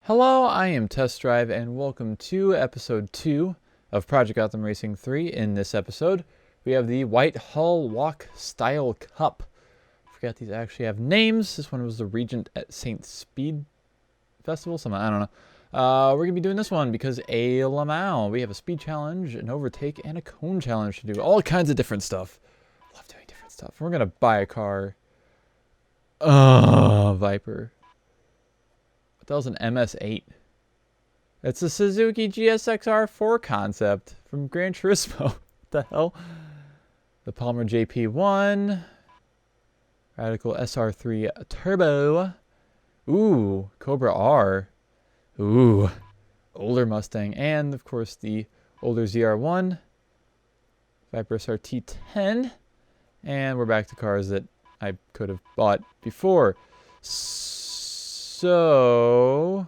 Hello, I am Test Drive, and welcome to episode 2 of Project Gotham Racing 3. In this episode, we have the Whitehall Walk Style Cup. I forgot these actually have names. This one was the Regent at St. Speed Festival, something, I don't know. We're going to be doing this one because a Le Mans. We have a speed challenge, an overtake, and a cone challenge to do. All kinds of different stuff. Love doing different stuff. We're going to buy a car. Viper. That was an MS-8. It's a Suzuki GSX-R4 concept from Gran Turismo. What the hell? The Palmer JP1. Radical SR3 Turbo. Ooh, Cobra R. Ooh, older Mustang. And, of course, the older ZR1. Viper SRT10. And we're back to cars that I could have bought before. So,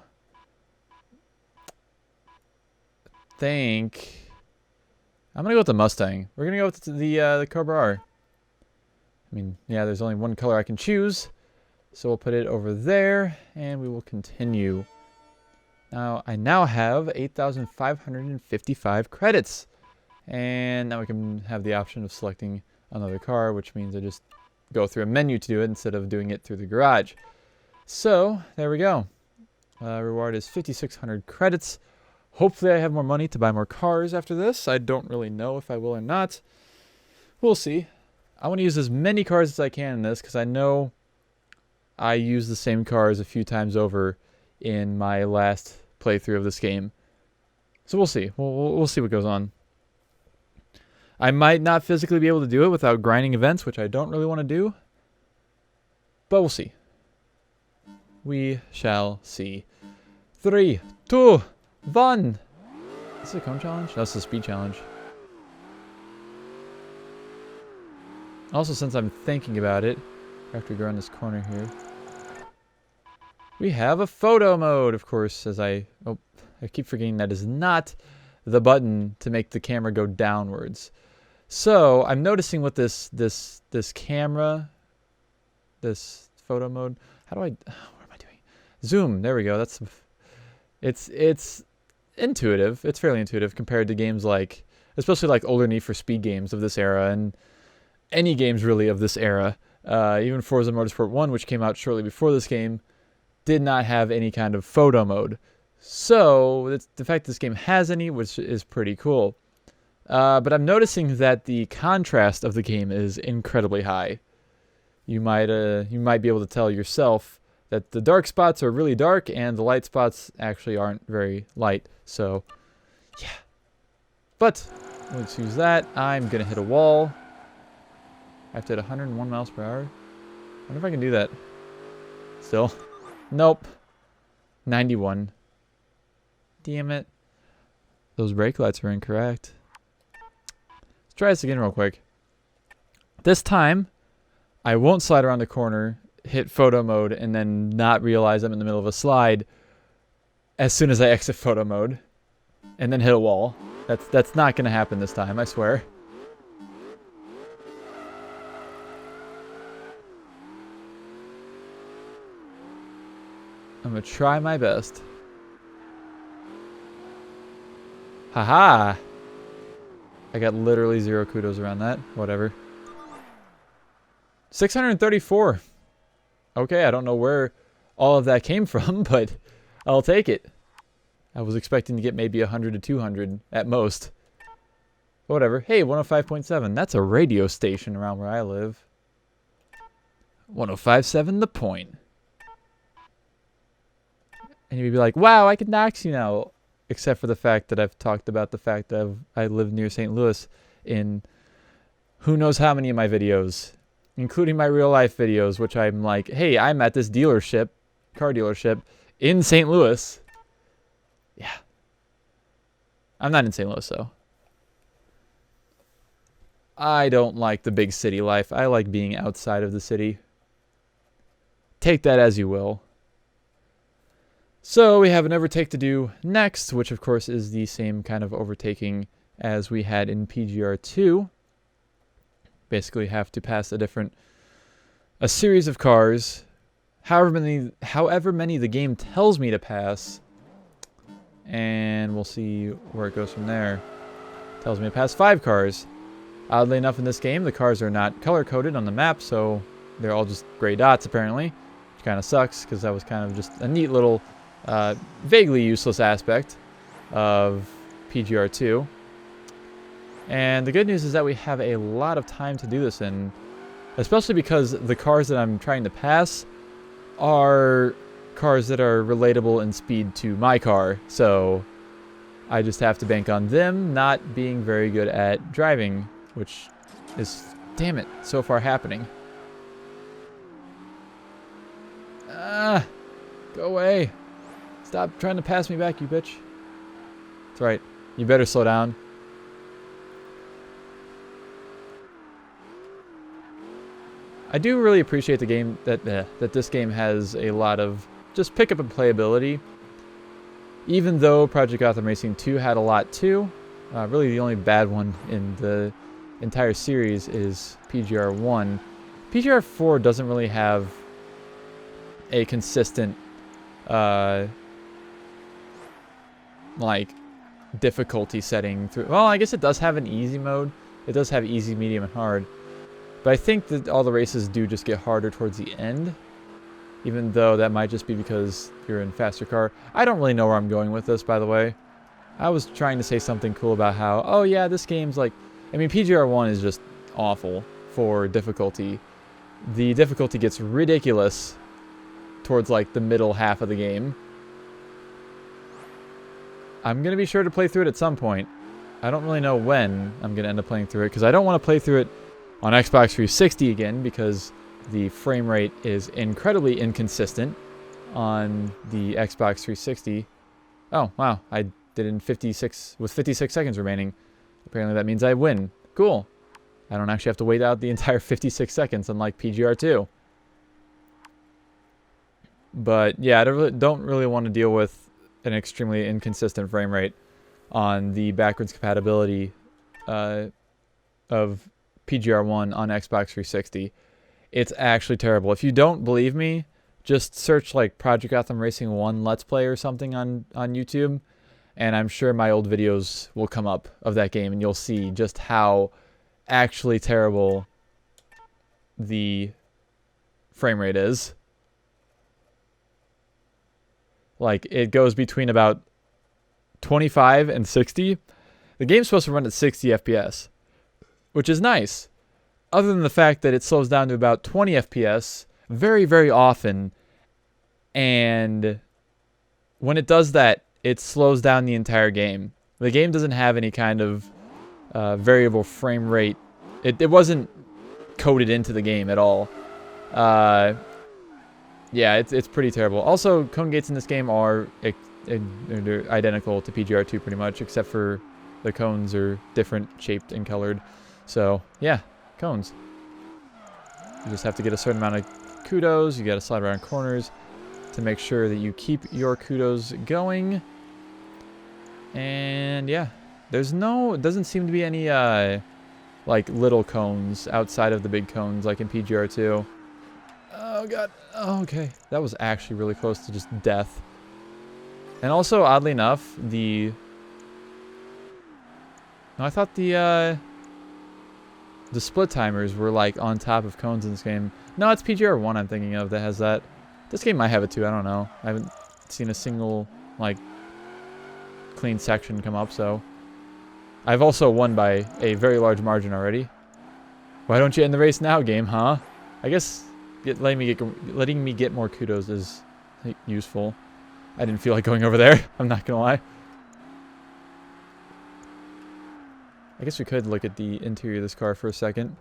I think I'm gonna go with the Mustang. We're gonna go with the Cobra R. I mean, yeah, there's only one color I can choose, so we'll put it over there, and we will continue. Now, I now have 8,555 credits, and now we can have the option of selecting another car, which means I just go through a menu to do it instead of doing it through the garage. So, there we go. Reward is 5,600 credits. Hopefully I have more money to buy more cars after this. I don't really know if I will or not. We'll see. I want to use as many cars as I can in this because I know I used the same cars a few times over in my last playthrough of this game. So we'll see. We'll see what goes on. I might not physically be able to do it without grinding events, which I don't really want to do. But we'll see. We shall see. 3, 2, 1. Is this a cone challenge? That's a speed challenge. Also, since I'm thinking about it, after we go around this corner here, we have a photo mode, of course, as I keep forgetting that is not the button to make the camera go downwards. So, I'm noticing with this camera, this photo mode, how do I... Zoom, there we go. It's intuitive. It's fairly intuitive compared to games like, especially like older Need for Speed games of this era, and any games really of this era. Even Forza Motorsport 1, which came out shortly before this game, did not have any kind of photo mode. So the fact this game has any, which is pretty cool. But I'm noticing that the contrast of the game is incredibly high. You might be able to tell yourself that the dark spots are really dark and the light spots actually aren't very light. So, yeah. But, let's use that. I'm going to hit a wall. I have to hit 101 miles per hour. I wonder if I can do that. Still. Nope. 91. Damn it. Those brake lights are incorrect. Let's try this again real quick. This time, I won't slide around the corner, hit photo mode, and then not realize I'm in the middle of a slide as soon as I exit photo mode, and then hit a wall. That's not going to happen this time, I swear. I'm going to try my best. Haha! I got literally 0 kudos around that. Whatever. 634. Okay, I don't know where all of that came from, but I'll take it. I was expecting to get maybe 100 to 200 at most. But whatever. Hey, 105.7. That's a radio station around where I live. 105.7 The Point. And you'd be like, wow, I can dox you now. Except for the fact that I've talked about the fact that I live near St. Louis in who knows how many of my videos. Including my real life videos, which I'm like, hey, I'm at this dealership, car dealership, in St. Louis. Yeah. I'm not in St. Louis, though. I don't like the big city life. I like being outside of the city. Take that as you will. So we have an overtake to do next, which of course is the same kind of overtaking as we had in PGR2. Basically have to pass a series of cars, however many the game tells me to pass and we'll see where it goes from there. Tells me to pass 5 cars. Oddly enough, in this game, the cars are not color-coded on the map, so they're all just gray dots, apparently, which kind of sucks, because that was kind of just a neat little, vaguely useless aspect of PGR2. And the good news is that we have a lot of time to do this in, especially because the cars that I'm trying to pass are cars that are relatable in speed to my car, so I just have to bank on them not being very good at driving, which is, damn it, so far happening. Ah, go away. Stop trying to pass me back, you bitch. That's right. You better slow down. I do really appreciate the game that this game has a lot of just pick up and playability. Even though Project Gotham Racing 2 had a lot too, really the only bad one in the entire series is PGR 1. PGR 4 doesn't really have a consistent like difficulty setting through. Well, I guess it does have an easy mode. It does have easy, medium, and hard. But I think that all the races do just get harder towards the end, even though that might just be because you're in a faster car. I don't really know where I'm going with this, by the way. I was trying to say something cool about how, oh yeah, this game's like, I mean, PGR 1 is just awful for difficulty. The difficulty gets ridiculous towards like the middle half of the game. I'm going to be sure to play through it at some point. I don't really know when I'm going to end up playing through it, because I don't want to play through it on Xbox 360 again, because the frame rate is incredibly inconsistent on the Xbox 360. Oh, wow. I did it in 56, with 56 seconds remaining. Apparently that means I win. Cool. I don't actually have to wait out the entire 56 seconds, unlike PGR2. But yeah, I don't really want to deal with an extremely inconsistent frame rate on the backwards compatibility of PGR1 on Xbox 360. It's actually terrible. If you don't believe me, just search like Project Gotham Racing 1 Let's Play or something on YouTube, and I'm sure my old videos will come up of that game, and you'll see just how actually terrible the frame rate is. Like, it goes between about 25 and 60. The game's supposed to run at 60 FPS, which is nice, other than the fact that it slows down to about 20 FPS very, very often, and when it does that, it slows down the entire game. The game doesn't have any kind of variable frame rate. It wasn't coded into the game at all. Yeah, it's pretty terrible. Also, cone gates in this game are identical to PGR2 pretty much, except for the cones are different shaped and colored. So, yeah, cones. You just have to get a certain amount of kudos. You got to slide around corners to make sure that you keep your kudos going. And yeah, it doesn't seem to be any like little cones outside of the big cones like in PGR2. Oh god. Oh, okay. That was actually really close to just death. And also, oddly enough, I thought the split timers were like on top of cones in this game. No, it's PGR1 I'm thinking of that has that. This game might have it too, I don't know. I haven't seen a single like clean section come up, so I've also won by a very large margin already. Why don't you end the race now, game, huh? I guess letting me get more kudos is useful. I didn't feel like going over there, I'm not gonna lie. I guess we could look at the interior of this car for a second.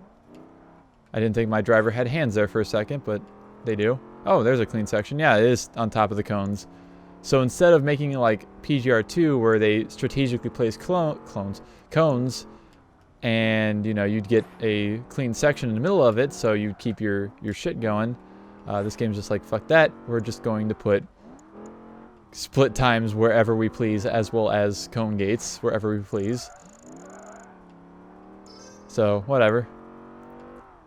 I didn't think my driver had hands there for a second, but they do. Oh, there's a clean section. Yeah, it is on top of the cones. So instead of making it like PGR2 where they strategically place cones, and you know you'd get a clean section in the middle of it, so you'd keep your shit going. This game's just like, fuck that. We're just going to put split times wherever we please, as well as cone gates wherever we please. So, whatever.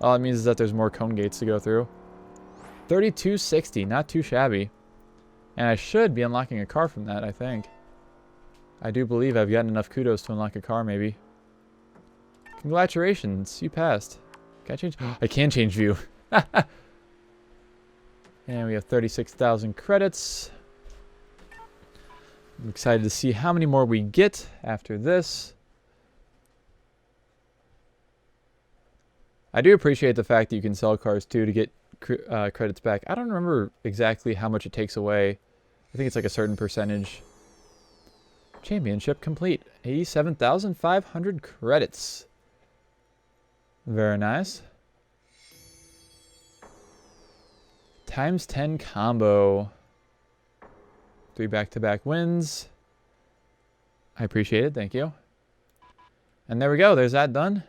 All it means is that there's more cone gates to go through. 3260, not too shabby. And I should be unlocking a car from that, I think. I do believe I've gotten enough kudos to unlock a car, maybe. Congratulations, you passed. Can I change? I can change view. And we have 36,000 credits. I'm excited to see how many more we get after this. I do appreciate the fact that you can sell cars too to get credits back. I don't remember exactly how much it takes away. I think it's like a certain percentage. Championship complete. 87,500 credits. Very nice. Times 10 combo. 3 back-to-back wins. I appreciate it. Thank you. And there we go. There's that done.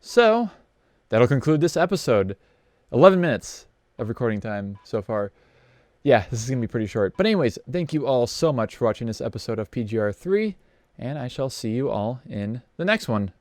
So, that'll conclude this episode. 11 minutes of recording time so far. Yeah, this is going to be pretty short. But anyways, thank you all so much for watching this episode of PGR3. And I shall see you all in the next one.